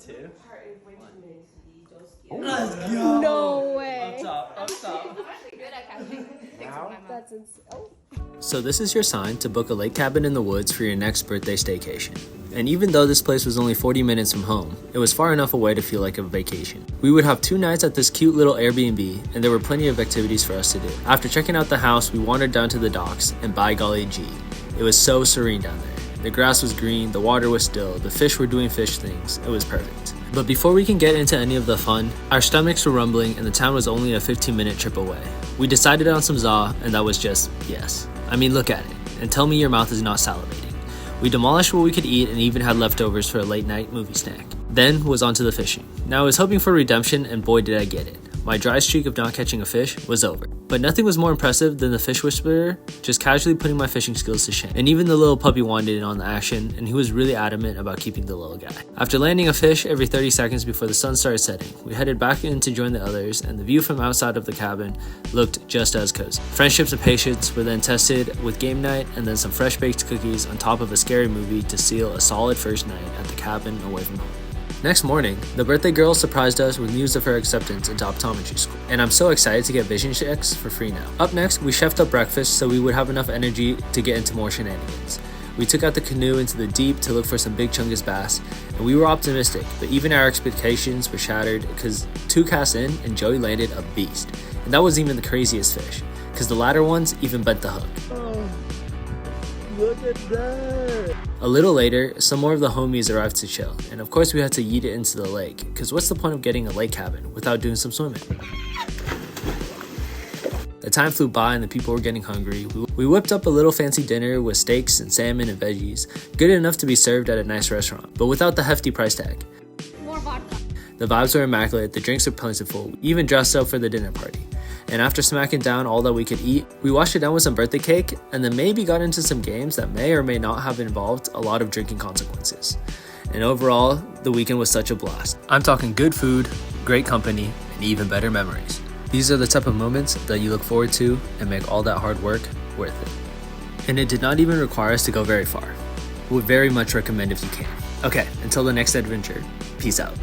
2. Let's go. No way. Up top. Good at catching. That's insane. Oh. So this is your sign to book a lake cabin in the woods for your next birthday staycation. And even though this place was only 40 minutes from home, it was far enough away to feel like a vacation. We would have 2 nights at this cute little Airbnb, and there were plenty of activities for us to do. After checking out the house, we wandered down to the docks, and by golly gee, it was so serene down there. The grass was green, the water was still, the fish were doing fish things. It was perfect. But before we can get into any of the fun, our stomachs were rumbling and the town was only a 15-minute trip away. We decided on some za, and that was just yes. I mean, look at it, and tell me your mouth is not salivating. We demolished what we could eat and even had leftovers for a late night movie snack. Then was on to the fishing. Now I was hoping for redemption, and boy did I get it. My dry streak of not catching a fish was over. But nothing was more impressive than the fish whisperer just casually putting my fishing skills to shame. And even the little puppy wanted in on the action, and he was really adamant about keeping the little guy. After landing a fish every 30 seconds before the sun started setting, we headed back in to join the others, and the view from outside of the cabin looked just as cozy. Friendships and patience were then tested with game night and then some fresh baked cookies on top of a scary movie to seal a solid first night at the cabin away from home. Next morning, the birthday girl surprised us with news of her acceptance into optometry school, and I'm so excited to get vision checks for free now. Up next, we chefed up breakfast so we would have enough energy to get into more shenanigans. We took out the canoe into the deep to look for some big chungus bass, and we were optimistic, but even our expectations were shattered because 2 casts in and Joey landed a beast. And that wasn't even the craziest fish, because the latter ones even bent the hook. Oh, look at that. A little later, some more of the homies arrived to chill, and of course we had to yeet it into the lake, because what's the point of getting a lake cabin without doing some swimming? The time flew by and the people were getting hungry. We whipped up a little fancy dinner with steaks and salmon and veggies, good enough to be served at a nice restaurant, but without the hefty price tag. More vodka. The vibes were immaculate, the drinks were plentiful, we even dressed up for the dinner party. And after smacking down all that we could eat, we washed it down with some birthday cake, and then maybe got into some games that may or may not have involved a lot of drinking consequences. And overall, the weekend was such a blast. I'm talking good food, great company, and even better memories. These are the type of moments that you look forward to and make all that hard work worth it. And it did not even require us to go very far. Would very much recommend if you can. Okay, until the next adventure, peace out.